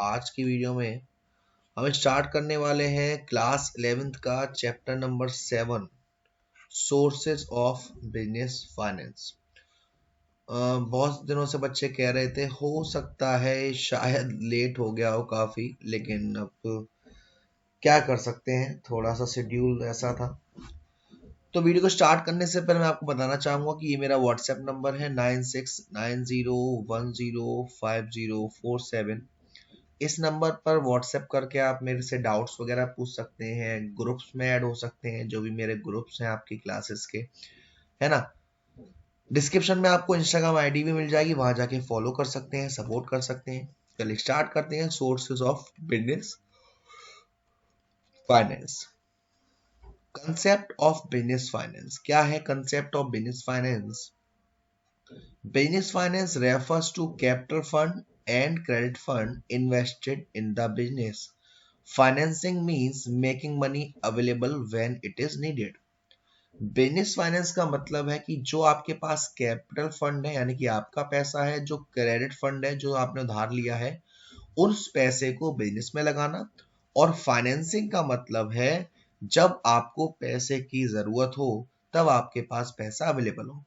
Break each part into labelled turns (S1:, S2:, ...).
S1: आज की वीडियो में हम स्टार्ट करने वाले हैं क्लास 11th का chapter number 7 sources of business finance. बहुत दिनों से बच्चे कह रहे थे, हो सकता है शायद लेट हो गया हो काफी, लेकिन अब क्या कर सकते हैं, थोड़ा सा शेड्यूल ऐसा था। तो वीडियो को स्टार्ट करने से पहले मैं आपको बताना चाहूंगा कि ये मेरा व्हाट्सएप नंबर है 9690105047। इस नंबर पर व्हाट्सएप करके आप मेरे से डाउट्स वगैरह पूछ सकते हैं, ग्रुप्स में ऐड हो सकते हैं, जो भी मेरे ग्रुप्स हैं आपकी क्लासेस के, है ना। डिस्क्रिप्शन में आपको इंस्टाग्राम आईडी भी मिल जाएगी, वहां जाके फॉलो कर सकते हैं, सपोर्ट कर सकते हैं। चलिए स्टार्ट करते हैं। Sources of business finance. Concept of business finance क्या है? Concept of business finance, business finance refers to capital fund and credit fund invested in the business. Financing means making money available when it is needed. Business finance का मतलब है कि जो आपके पास capital fund है, यानी कि आपका पैसा है, जो क्रेडिट फंड है, जो आपने उधार लिया है, उस पैसे को बिजनेस में लगाना। और फाइनेंसिंग का मतलब है जब आपको पैसे की जरूरत हो तब आपके पास पैसा अवेलेबल हो।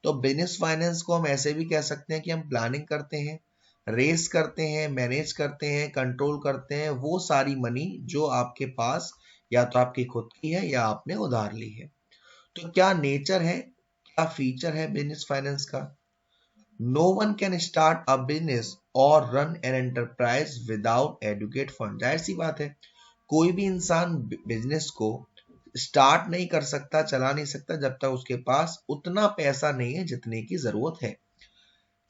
S1: तो बिजनेस फाइनेंस को हम ऐसे भी कह सकते हैं कि हम प्लानिंग करते हैं, रेस करते हैं, मैनेज करते हैं, कंट्रोल करते हैं वो सारी मनी जो आपके पास या तो आपकी खुद की है या आपने उधार ली है। तो क्या नेचर है, क्या फीचर है बिजनेस फाइनेंस का? No one can start a business or run an enterprise without adequate fund. जाहिर सी बात है, कोई भी इंसान बिजनेस को स्टार्ट नहीं कर सकता, चला नहीं सकता जब तक उसके पास उतना पैसा नहीं है जितने की जरूरत है।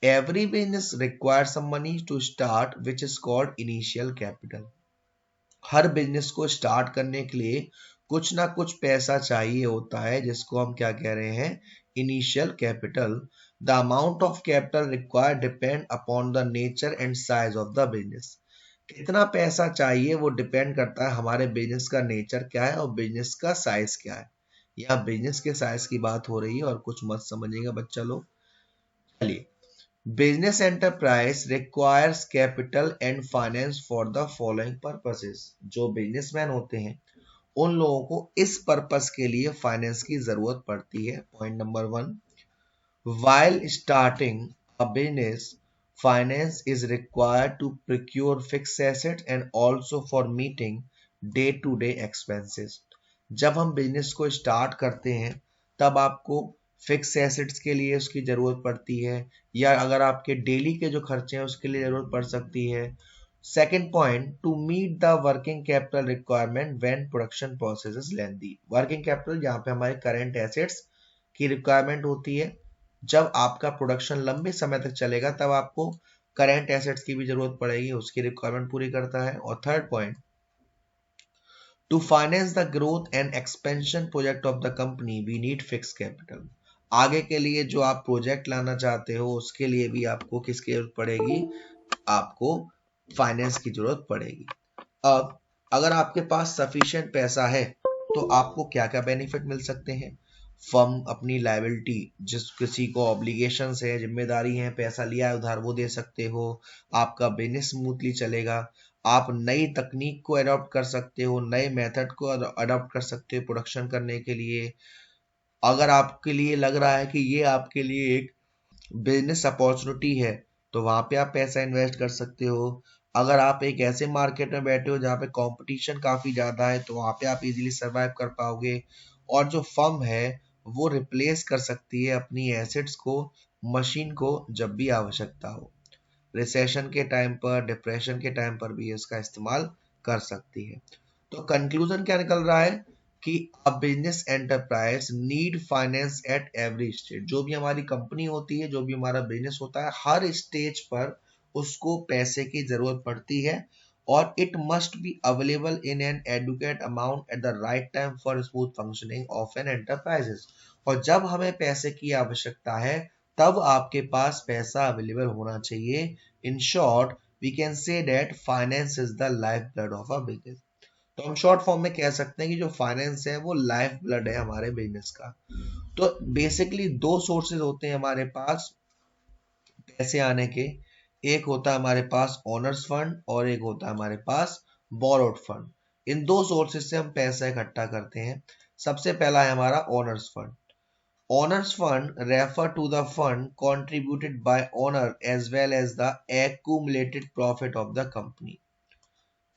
S1: Every business requires some money to start which is called initial capital. हर बिजनेस को स्टार्ट करने के लिए कुछ ना कुछ पैसा चाहिए होता है, जिसको हम क्या कह रहे हैं? Initial capital. The amount of capital required depend upon the nature and size of the business. कितना पैसा चाहिए वो डिपेंड करता है हमारे बिजनेस का नेचर क्या है और बिजनेस का साइज क्या है। यहाँ बिजनेस के साइज की बात हो रही है और कुछ मत समझिएगा बच्चा लोग। चलिए, business enterprise requires capital and finance for the following purposes. जो बिजनेसमैन होते हैं उन लोगों को इस पर्पस के लिए फाइनेंस की जरूरत पड़ती है। Point number 1, while starting a business, finance is required to procure fixed assets and also for meeting day-to-day expenses. जब हम बिजनेस को स्टार्ट करते हैं तब आपको फिक्स एसेट्स के लिए उसकी जरूरत पड़ती है, या अगर आपके डेली के जो खर्चे हैं उसके लिए जरूरत पड़ सकती है। Second point, to meet the working capital requirement when production process is lengthy. Working capital जहाँ पे हमारे करंट एसेट्स की रिक्वायरमेंट होती है। जब आपका प्रोडक्शन लंबे समय तक चलेगा तब आपको करंट एसेट्स की भी जरूरत पड़ेगी, उसकी रिक्वायरमेंट पूरी करता है। और third point, to finance the growth and expansion project of the company we need fix capital. आगे के लिए जो आप प्रोजेक्ट लाना चाहते हो उसके लिए भी आपको किसकी जरूरत पड़ेगी? आपको फाइनेंस की जरूरत पड़ेगी। अब अगर आपके पास सफिशिएंट पैसा है तो आपको क्या क्या बेनिफिट मिल सकते हैं? फर्म अपनी लायबिलिटी, जिस किसी को ऑब्लिगेशंस है, जिम्मेदारी है, पैसा लिया है उधार, वो दे सकते हो। आपका बिजनेस स्मूथली चलेगा। आप नई तकनीक को अडॉप्ट कर सकते हो, नए मेथड को अडॉप्ट कर सकते हो प्रोडक्शन करने के लिए। अगर आपके लिए लग रहा है कि ये आपके लिए एक बिजनेस अपॉर्चुनिटी है तो वहां पे आप पैसा इन्वेस्ट कर सकते हो। अगर आप एक ऐसे मार्केट में बैठे हो जहाँ पे कंपटीशन काफी ज्यादा है तो वहां पे आप इजीली सरवाइव कर पाओगे। और जो फर्म है वो रिप्लेस कर सकती है अपनी एसेट्स को, मशीन को, जब भी आवश्यकता हो। रिसेशन के टाइम पर, डिप्रेशन के टाइम पर भी इसका इस्तेमाल कर सकती है। तो कंक्लूजन क्या निकल रहा है कि a business enterprise need finance at every stage. जो भी हमारी कंपनी होती है, जो भी हमारा बिजनेस होता है, हर स्टेज पर उसको पैसे की जरूरत पड़ती है। और it must be available in an adequate amount at the right time for smooth functioning of an enterprises. और जब हमें पैसे की आवश्यकता है तब आपके पास पैसा अवेलेबल होना चाहिए। In short we can say that finance is the life blood of a business. तो हम शॉर्ट फॉर्म में कह सकते हैं कि जो फाइनेंस है वो लाइफ ब्लड है हमारे बिजनेस का। तो बेसिकली दो सोर्सेज होते हैं हमारे पास पैसे आने के। एक होता है हमारे पास ओनर्स फंड और एक होता है हमारे पास बोरोड फंड। इन दो सोर्सेज से हम पैसा इकट्ठा करते हैं। सबसे पहला है हमारा owners fund. Owners fund refer to the fund contributed by owner as well as the accumulated profit of the company।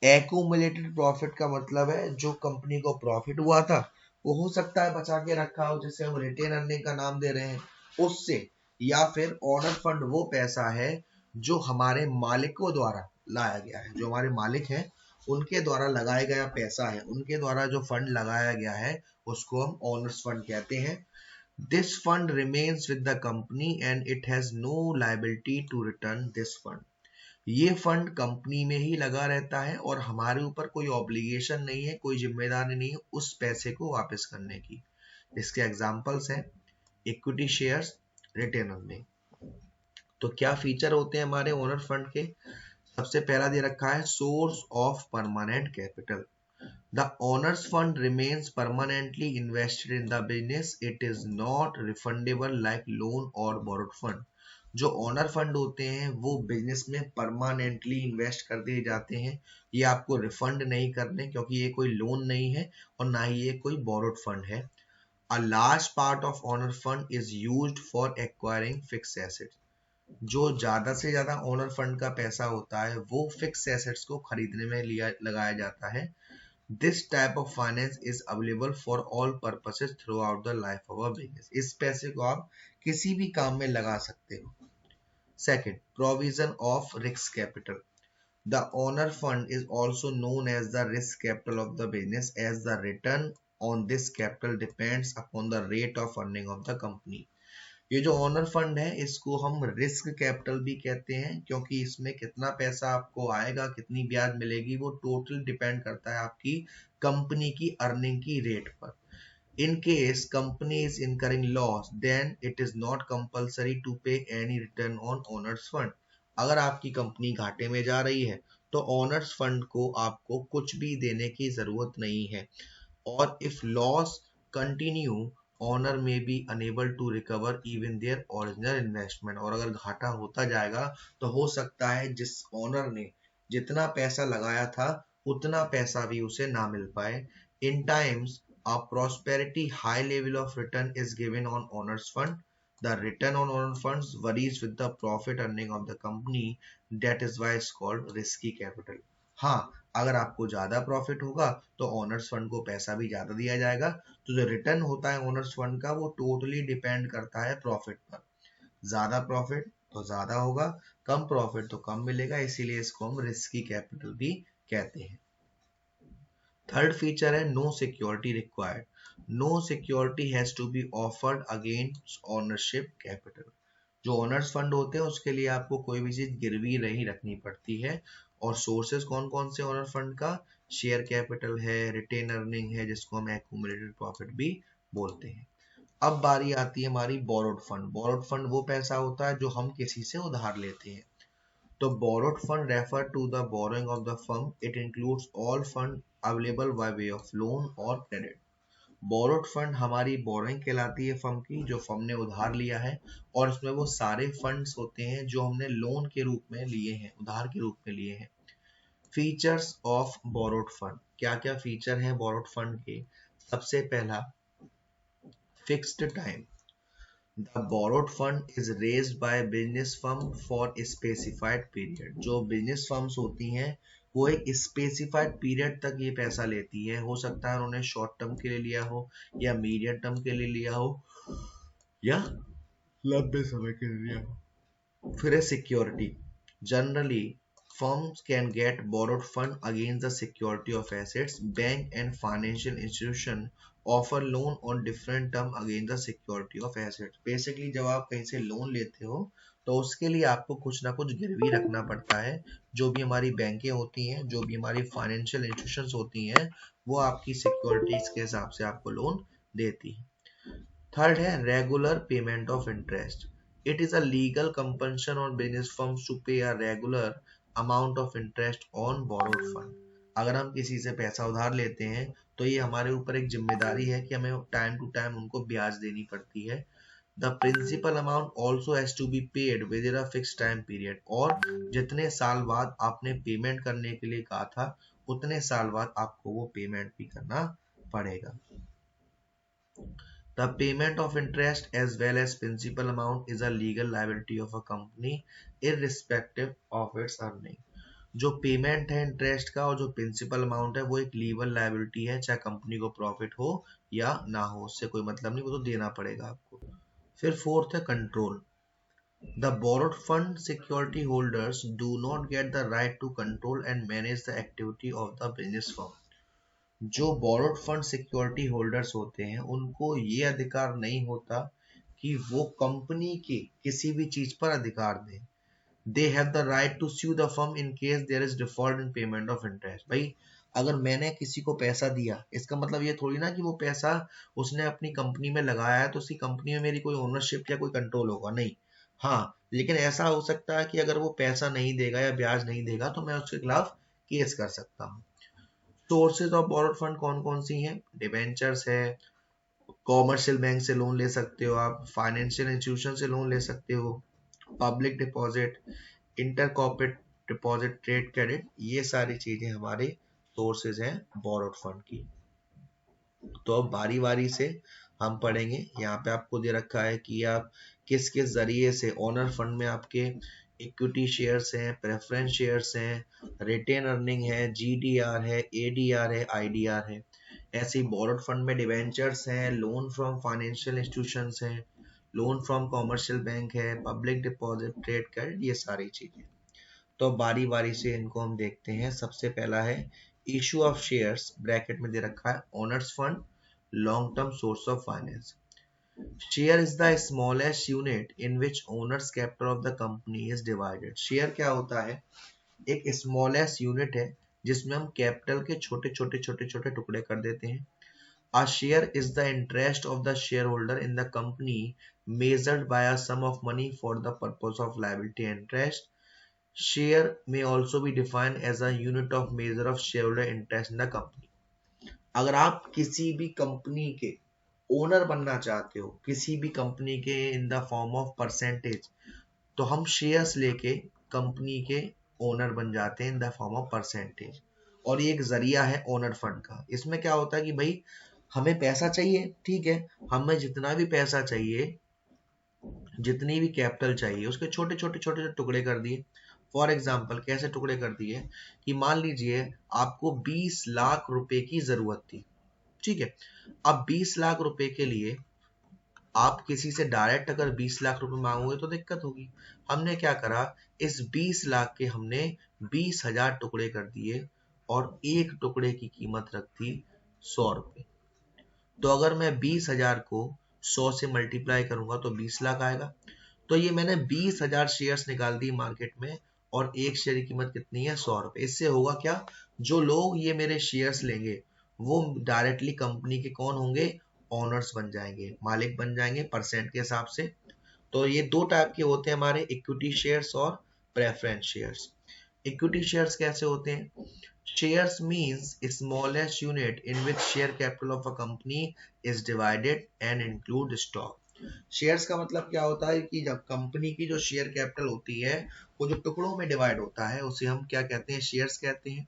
S1: Accumulated profit का मतलब है जो कंपनी को प्रॉफिट हुआ था वो हो सकता है बचा के रखा हो, जिसे हम रिटेन अर्निंग का नाम दे रहे हैं, उससे, या फिर ओनर फंड वो पैसा है जो हमारे मालिकों द्वारा लाया गया है, जो हमारे मालिक हैं उनके द्वारा लगाया गया पैसा है, उनके द्वारा जो फंड लगाया गया है उसको हम ओनर्स फंड कहते हैं। This fund remains with the company and it has no liability to return this fund. ये फंड कंपनी में ही लगा रहता है और हमारे ऊपर कोई ऑब्लिगेशन नहीं है, कोई जिम्मेदारी नहीं है उस पैसे को वापस करने की। इसके एग्जांपल्स हैं इक्विटी शेयर्स, रिटेन अर्निंग। तो क्या फीचर होते हैं हमारे ओनर फंड के? सबसे पहला दे रखा है source of permanent capital. The owner's fund remains permanently invested in the business, it is not refundable like loan और बोरोड फंड। जो ओनर फंड होते हैं वो बिजनेस में परमानेंटली इन्वेस्ट कर दिए जाते हैं, ये आपको रिफंड नहीं करने, क्योंकि ये कोई लोन नहीं है और ना ही ये कोई बोरोड फंड है। A large part of owner fund is used for acquiring fix assets. जो ज्यादा से ज्यादा ओनर फंड का पैसा होता है वो फिक्स एसेट्स को खरीदने में लिया लगाया जाता है। This type of finance is available for all purposes through out the life of a business. इस पैसे को आप किसी भी काम में लगा सकते हो। Second, provision of risk capital. The owner fund is also known as the risk capital of the business, as the return on this capital depends upon the rate of earning of the company। ये जो owner fund है इसको हम risk capital भी कहते हैं, क्योंकि इसमें कितना पैसा आपको आएगा, कितनी ब्याज मिलेगी, वो टोटल डिपेंड करता है आपकी कंपनी की अर्निंग की रेट पर। In case company is incurring loss, then it is not compulsory to pay any return on owners fund। अगर आपकी कंपनी घाटे में जा रही है तो ओनर्स फंड को आपको कुछ भी देने की जरूरत नहीं है। और if loss continue, owner may be unable to recover even their original investment. और अगर घाटा होता जाएगा तो हो सकता है जिस ओनर ने जितना पैसा लगाया था उतना पैसा भी उसे ना मिल पाए। इन times a prosperity high level of return is given on owners fund। The return on owner funds varies with the profit earning of the company, that is why it's called risky capital। हाँ, अगर आपको ज्यादा profit होगा तो owner's fund को पैसा भी ज्यादा दिया जाएगा। तो जो रिटर्न होता है ओनर्स फंड का वो टोटली डिपेंड करता है प्रॉफिट पर। ज्यादा प्रॉफिट तो ज्यादा होगा, कम प्रॉफिट तो कम मिलेगा, इसीलिए इसको हम रिस्की कैपिटल भी कहते हैं। थर्ड फीचर है no security required. No security has to be offered against ownership capital. जो ओनर्स फंड होते हैं उसके लिए आपको कोई भी चीज गिरवी नहीं रखनी पड़ती है। और सोर्सेज कौन कौन से ओनर फंड का? शेयर कैपिटल है, रिटेन अर्निंग है जिसको हम एक्यूमुलेटेड प्रॉफिट भी बोलते हैं। अब बारी आती है हमारी बोरोड फंड। बोरोड फंड वो पैसा होता है जो हम किसी से उधार लेते हैं। तो borrowed fund refer to the borrowing of the firm। It includes all fund available by way of loan or credit। borrowed fund हमारी borrowing कहलाती है फर्म की, जो फर्म ने उधार लिया है, और इसमें वो सारे फंड्स होते हैं जो हमने लोन के रूप में लिए हैं, उधार के रूप में लिए हैं। फीचर्स ऑफ borrowed फंड, क्या क्या फीचर हैं borrowed फंड के? सबसे पहला, fixed time. The borrowed fund is raised by a business firm for a specified period। जो बिजनेस फर्म्स होती हैं वो एक स्पेसिफाइड पीरियड तक ये पैसा लेती है। हो सकता है उन्होंने शॉर्ट टर्म के लिए लिया हो, या मीडियम टर्म के लिए लिया हो, या लंबे समय के लिए लिया हो। फिर है security. Generally firms can get borrowed fund against the security of assets। Bank and financial institution offer loan on different term against the security of assets। Basically जब आप कहीं से लोन लेते हो तो उसके लिए आपको कुछ ना कुछ गिरवी रखना पड़ता है। जो भी हमारी बैंकें होती हैं, जो भी हमारी फाइनेंशियल इंस्टीट्यूशंस होती हैं, वो आपकी सिक्योरिटीज के हिसाब से आपको लोन देती है। थर्ड है regular payment of interest. It is a legal compulsion on business firms to pay a regular amount of interest on borrowed fund. अगर हम किसी से पैसा उधार लेते हैं तो ये हमारे ऊपर एक जिम्मेदारी है कि हमें टाइम टू टाइम उनको ब्याज देनी पड़ती है। The principal amount also has to be paid within a fix time period, और जितने साल बाद आपने पेमेंट करने के लिए कहा था उतने साल बाद आपको वो पेमेंट भी करना पड़ेगा। The payment of interest as well as principal amount is a legal liability of a company irrespective of its earning. जो पेमेंट है इंटरेस्ट का और जो प्रिंसिपल अमाउंट है वो एक लीगल लायबिलिटी है, चाहे कंपनी को प्रॉफिट हो या ना हो, उससे कोई मतलब नहीं, वो तो देना पड़ेगा आपको। फिर फोर्थ है control. The borrowed fund security holders do not get the right to control and manage the activity of the business firm. जो बोरोड फंड सिक्योरिटी होल्डर्स होते हैं उनको ये अधिकार नहीं होता कि वो कंपनी के किसी भी चीज पर अधिकार दें। They have the right to sue the firm in case there is default in payment of interest. भाई अगर मैंने किसी को पैसा दिया, इसका मतलब ये थोड़ी ना कि वो पैसा उसने अपनी कंपनी में लगाया है तो उसकी कंपनी में मेरी कोई ओनरशिप या कोई कंट्रोल होगा, नहीं। हाँ, लेकिन ऐसा हो सकता है कि अगर वो पैसा नहीं देगा या ब्याज नहीं देगा तो मैं उसके खिलाफ केस कर सकता हूँ। सोर्सेज ऑफ बोरोड फंड कौन कौन सी हैं? डिबेंचर्स है, कॉमर्शियल बैंक से लोन ले सकते हो आप, फाइनेंशियल इंस्टीट्यूशन से लोन ले सकते हो, public deposit, inter corporate deposit, trade credit, ये सारी चीजें हमारे सोर्सेज हैं बोरोड फंड की। तो अब बारी बारी से हम पढ़ेंगे। यहाँ पे आपको दे रखा है कि आप किस किस जरिए से, ओनर फंड में आपके इक्विटी शेयर्स हैं, प्रेफरेंस शेयर्स हैं, रिटेन अर्निंग है, जीडीआर है, एडीआर है, आईडीआर है। ऐसे ही बोरोड फंड में डिवेंचर्स हैं, लोन फ्रॉम फाइनेंशियल इंस्टीट्यूशंस हैं, लोन फ्रॉम कॉमर्शियल बैंक है, पब्लिक डिपॉजिट, ट्रेड क्रेडिट, ये सारी चीजें। तो बारी बारी से इनको हम देखते हैं। सबसे पहला है इशू ऑफ शेयर्स, ब्रैकेट में दे रखा है owner's fund, long term source of finance. Share is the smallest unit in which owners capital of the company is divided. Share क्या होता है? एक स्मॉलेस्ट यूनिट है जिसमें हम कैपिटल के छोटे छोटे छोटे छोटे टुकड़े कर देते हैं। A share is the interest of the shareholder in the company measured by a sum of money for the purpose of liability and interest. Share may also be defined as a unit of measure of shareholder interest in the company. अगर आप किसी भी company के owner बनना चाहते हो, किसी भी कंपनी के, in the form of percentage, तो हम शेयर्स लेके कंपनी के ओनर बन जाते हैं in the form of percentage. और ये एक जरिया है ओनर फंड का। इसमें क्या होता है कि भाई हमें पैसा चाहिए, ठीक है, हमें जितना भी पैसा चाहिए, जितनी भी कैपिटल चाहिए, उसके छोटे छोटे छोटे छोटे टुकड़े कर दिए। फॉर एग्जाम्पल कैसे टुकड़े कर दिए कि मान लीजिए आपको 20 लाख रुपए की जरूरत थी, ठीक है। अब 20 लाख रुपए के लिए आप किसी से डायरेक्ट अगर 20 लाख रुपए मांगोगे तो दिक्कत होगी। हमने क्या करा, इस 20 लाख के हमने 20,000 टुकड़े कर दिए और एक टुकड़े की कीमत रख दी 100 रुपए। तो अगर मैं 20,000 को 100 से मल्टीप्लाई करूंगा तो 20 लाख आएगा। तो ये मैंने 20,000 शेयर्स निकाल दी मार्केट में और एक शेयर की कीमत कितनी है? 100 रुपए। इससे होगा क्या, जो लोग ये मेरे शेयर्स लेंगे वो डायरेक्टली कंपनी के कौन होंगे? ओनर्स बन जाएंगे, मालिक बन जाएंगे परसेंट के हिसाब से। तो ये दो टाइप के होते हैं हमारे, इक्विटी शेयर्स और प्रेफरेंस शेयर्स। इक्विटी शेयर्स कैसे होते हैं? Shares means smallest unit in which share capital of a company is divided and include stock. Shares का मतलब क्या होता है कि जब कंपनी की जो शेयर कैपिटल होती है वो जो टुकड़ों में डिवाइड होता है उसे हम क्या कहते हैं? शेयर्स कहते हैं।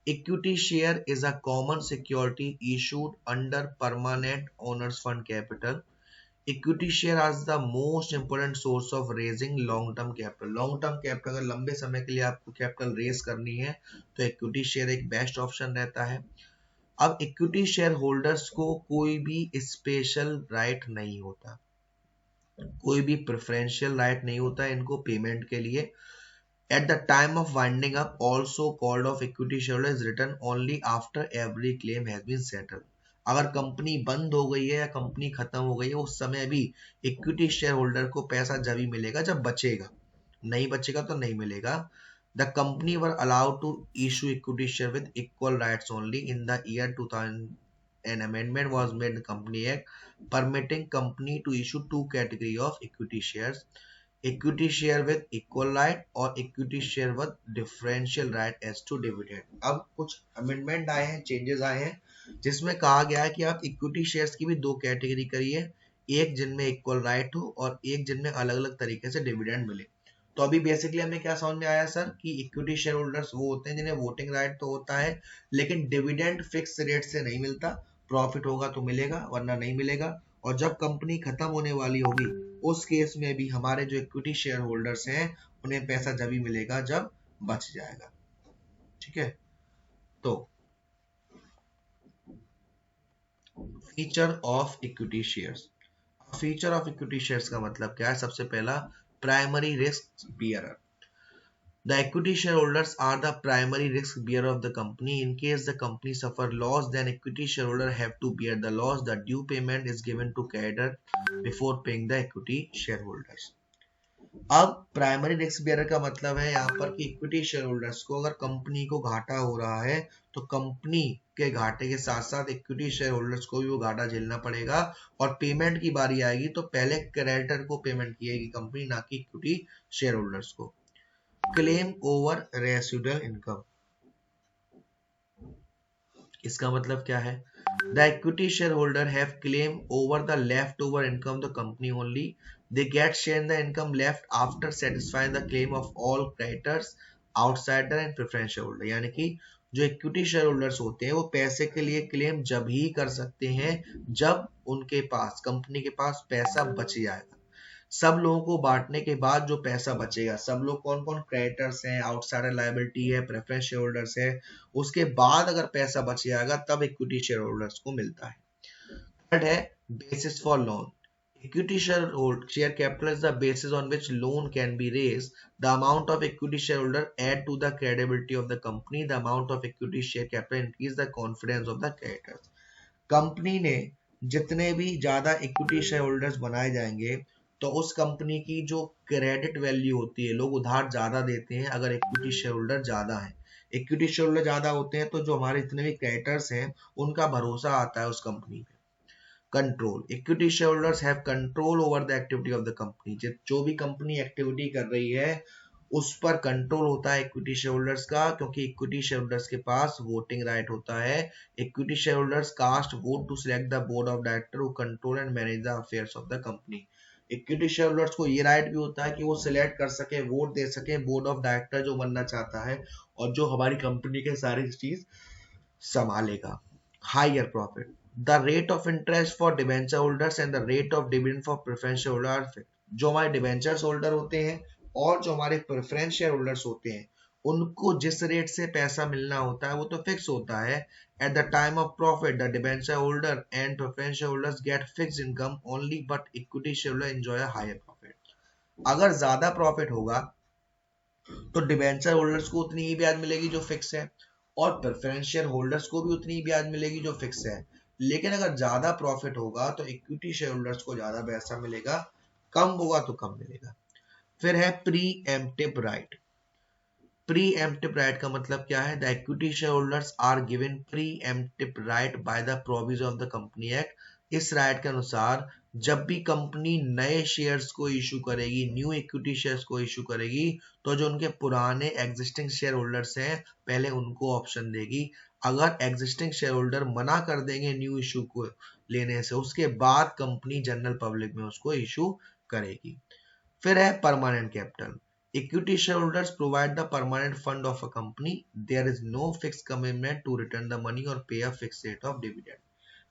S1: Equity share is a common security issued under permanent owners fund capital. Equity share आज the most important source of raising long term capital. Long term capital, अगर लंबे समय के लिए आपको कैपिटल रेज करनी है तो इक्विटी शेयर एक बेस्ट ऑप्शन रहता है। अब इक्विटी शेयर होल्डर्स को कोई भी स्पेशल राइट नहीं होता, कोई भी प्रेफरेंशियल राइट नहीं होता इनको पेमेंट के लिए। At the time of winding up also called of equity share is return only after every claim has been settled. अगर कंपनी बंद हो गई है या कंपनी खत्म हो गई है उस समय भी इक्विटी शेयर होल्डर को पैसा जब ही मिलेगा जब बचेगा, नहीं बचेगा तो नहीं मिलेगा। The company were allowed to issue equity share with equal rights only in the year 2000। An amendment was made in the Company Act permitting company to issue two category of equity shares: equity share with equal right और equity share with differential right as to dividend. अब कुछ amendment आए हैं, changes आए हैं जिसमें कहा गया है कि आप इक्विटी शेयर्स की भी दो कैटेगरी करिए, एक जिनमें इक्वल राइट हो और एक जिनमें अलग अलग तरीके से डिविडेंड मिले। तो अभी बेसिकली हमें क्या समझ में आया सर कि इक्विटी शेयर होल्डर्स वो होते हैं जिन्हें वोटिंग राइट तो होता है लेकिन डिविडेंड फिक्स रेट से नहीं मिलता, प्रॉफिट होगा तो मिलेगा वरना नहीं मिलेगा। और जब कंपनी खत्म होने वाली होगी उस केस में भी हमारे जो इक्विटी शेयर होल्डर्स हैं उन्हें पैसा जब ही मिलेगा जब बच जाएगा। ठीक है, तो feature of equity shares. Feature of equity shares का मतलब क्या है? सबसे पहला, primary risk bearer. The equity shareholders are the primary risk bearer of the company. In case the company suffer loss, then equity shareholder have to bear the loss. The due payment is given to creditor before paying the equity shareholders. अब primary risk bearer का मतलब है यहाँ पर कि equity share holders को अगर company को घाटा हो रहा है तो कंपनी के घाटे के साथ साथ इक्विटी शेयर होल्डर्स को भी वो घाटा झेलना पड़ेगा और पेमेंट की बारी आएगी तो पहले क्रेडिटर को पेमेंट किएगी कंपनी, ना कि इक्विटी शेयर होल्डर्स को। क्लेम ओवर रेसिडुअल इनकम, इसका मतलब क्या है? The equity shareholder have claim over the leftover income of the company only. They get share in the income left after satisfying the claim of all creditors, outsider and preference shareholder. यानी कि जो equity share holders होते हैं वो पैसे के लिए claim जब ही कर सकते हैं जब उनके पास, कंपनी के पास पैसा बच जाएगा। सब लोगों को बांटने के बाद जो पैसा बचेगा, सब लोग कौन कौन, क्रेडिटर्स हैं, आउटसाइडर लायबिलिटी है, प्रेफरेंस शेयर होल्डर्स है, उसके बाद अगर पैसा बच जाएगा तब इक्विटी शेयर होल्डर्स को मिलता है। थर्ड है basis for loan. Equity share capital is the basis on which loan can be raised. The amount of equity shareholder add to the credibility of the company. The amount of equity share capital increase the confidence of the creditors. Company ने जितने भी ज्यादा equity share holders बनाए जाएंगे तो उस company की जो क्रेडिट वैल्यू होती है, लोग उधार ज्यादा देते हैं अगर इक्विटी शेयर होल्डर ज्यादा है। इक्विटी शेयर होल्डर ज्यादा होते हैं तो जो हमारे जितने भी क्रेडिटर्स हैं उनका भरोसा आता है उस कंपनी पे। Control, equity share holders have control over the activity of the company. जो भी कंपनी एक्टिविटी कर रही है उस पर कंट्रोल होता है इक्विटी शेयर होल्डर्स का, क्योंकि इक्विटी शेयर होल्डर्स के पास वोटिंग राइट होता है। Equity share holders cast vote to select the board of director who control and manage the affairs of the company. Equity share holders को ये right भी होता है कि वो सिलेक्ट कर सके, वोट दे सके बोर्ड ऑफ डायरेक्टर जो बनना चाहता है और जो हमारी कंपनी के सारी चीज संभालेगा। Higher profit, the rate of interest for debenture holders and the rate of dividend for preference shareholder are fixed. जो हमारे डिबेंचर्स होल्डर होते हैं और जो हमारे प्रेफरेंस शेयर होल्डर्स होते हैं उनको जिस रेट से पैसा मिलना होता है वो तो फिक्स होता है। At the time of profit the debenture holder and preference share holders get fixed income only but equity share holder enjoy a higher profit. अगर ज्यादा प्रॉफिट होगा तो डिबेंचर होल्डर्स को उतनी ही ब्याज मिलेगी जो फिक्स है और प्रेफरेंस शेयर होल्डर्स को भी उतनी ही ब्याज मिलेगी जो फिक्स है। लेकिन अगर ज्यादा प्रॉफिट होगा तो इक्विटी शेयर होल्डर्स को ज्यादा पैसा मिलेगा, कम होगा तो कम मिलेगा। फिर है preemptive right. Preemptive right का मतलब क्या है? The equity share holders are given preemptive right by the provision of the company act. इस राइट के अनुसार जब भी कंपनी नए शेयर्स को इशू करेगी, न्यू इक्विटी शेयर्स को इशू करेगी, तो जो उनके पुराने एग्जिस्टिंग शेयर होल्डर्स हैं पहले उनको ऑप्शन देगी। अगर एग्जिस्टिंग शेयर होल्डर मना कर देंगे न्यू इशू को लेने से, उसके बाद कंपनी जनरल पब्लिक में उसको इशू करेगी। फिर है permanent capital. Equity shareholders provide the permanent fund of a company. There is no fixed commitment to return the money or pay a fixed rate of dividend.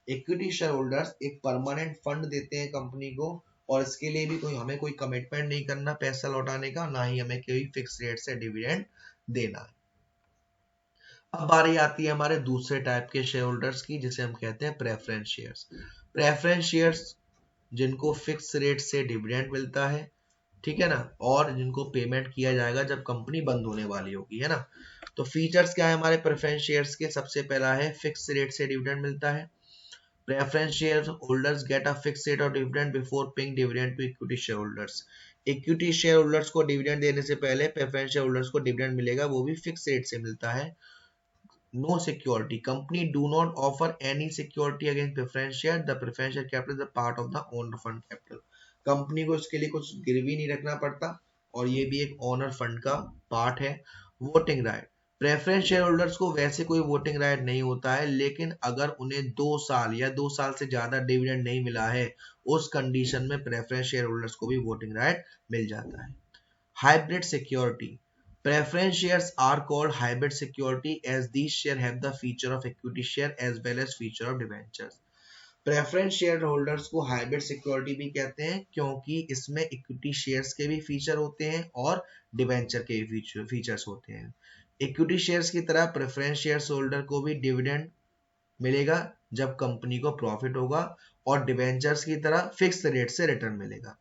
S1: Equity share holders एक permanent fund देते हैं company को और इसके लिए भी हमें कोई कमिटमेंट नहीं करना पैसा लौटाने का, ना ही हमें कोई फिक्स रेट से डिविडेंड देना है। अब बारी आती है हमारे दूसरे टाइप के शेयर होल्डर्स की जिसे हम कहते हैं प्रेफरेंस शेयर्स। प्रेफरेंस शेयर्स जिनको फिक्स रेट से डिविडेंड मिलता है, ठीक है ना, और जिनको पेमेंट किया जाएगा जब कंपनी बंद होने वाली होगी, है ना। तो फीचर्स क्या है हमारे प्रेफरेंस शेयर्स के? सबसे पहला है फिक्स रेट से डिविडेंड मिलता है। Preference share holders get a fix rate of dividend before paying dividend to equity share holders. Equity share holders को डिविडेंड देने से पहले प्रेफरेंस शेयर होल्डर्स को डिविडेंड मिलेगा, वो भी फिक्स रेट से मिलता है। No security, company do not offer any security against preference share. The preference share capital is a part of the owner fund capital. Company को इसके लिए कुछ गिरवी नहीं रखना पड़ता और ये भी एक ओनर फंड का पार्ट है। Voting right, preference share holders को वैसे कोई वोटिंग राइट नहीं होता है, लेकिन अगर उन्हें 2 साल या 2 साल से ज्यादा डिविडेंड नहीं मिला है, उस कंडीशन में प्रेफरेंस शेयर होल्डर्स को भी वोटिंग राइट मिल जाता है। Hybrid security, preference shares are called hybrid security as these shares have the feature of equity share as well as feature of debentures। Preference share holders को hybrid security भी कहते हैं क्योंकि इसमें इक्विटी शेयर्स के भी फीचर होते हैं और डिवेंचर के भी फीचर्स होते हैं। इक्विटी शेयर्स की तरह प्रेफरेंस शेयर्स होल्डर को भी डिविडेंड मिलेगा जब कंपनी को प्रॉफिट होगा, और डिवेंचर्स की तरह फिक्स रेट से रिटर्न मिलेगा।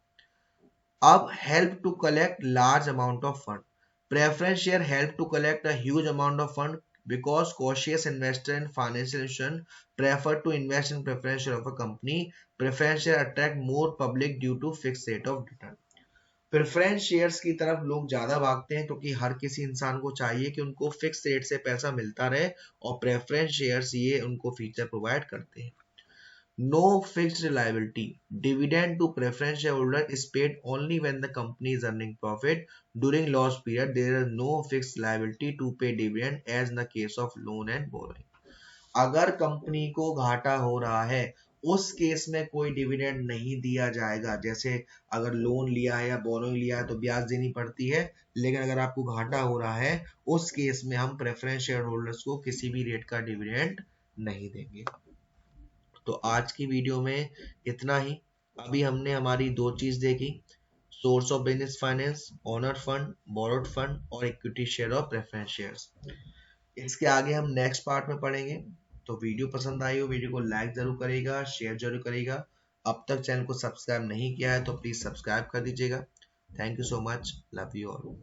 S1: अब help to collect large amount of fund, preference share help to collect a huge amount of fund because cautious investor and financial institution prefer to invest in preference share of a company। preference share attract more public due to fixed rate of return। Preference shares की तरफ लोग ज्यादा भागते हैं क्योंकि हर किसी इंसान को चाहिए कि उनको फिक्स रेट से पैसा मिलता रहे, और प्रेफरेंस शेयर्स ये उनको फीचर प्रोवाइड करते हैं। No fixed liability. Dividend to preference shareholder is paid only when the company is earning profit. During loss period, there is no fixed liability to pay dividend as in the case of loan and borrowing। अगर company को घाटा हो रहा है, उस case में कोई dividend नहीं दिया जाएगा। जैसे अगर लोन लिया है या बोरोइंग लिया है तो ब्याज देनी पड़ती है, लेकिन अगर आपको घाटा हो रहा है उस केस में हम प्रेफरेंस शेयर होल्डर्स को किसी भी रेट का डिविडेंड नहीं देंगे। तो आज की वीडियो में इतना ही। अभी हमने हमारी 2 चीज देखी, source of business finance, owner fund, borrowed fund और इक्विटी शेयर और प्रेफरेंस शेयर्स। इसके आगे हम नेक्स्ट पार्ट में पढ़ेंगे। तो वीडियो पसंद आई हो, वीडियो को लाइक जरूर करेगा, शेयर जरूर करेगा। अब तक चैनल को सब्सक्राइब नहीं किया है तो प्लीज सब्सक्राइब कर दीजिएगा। Thank you so much, love you all.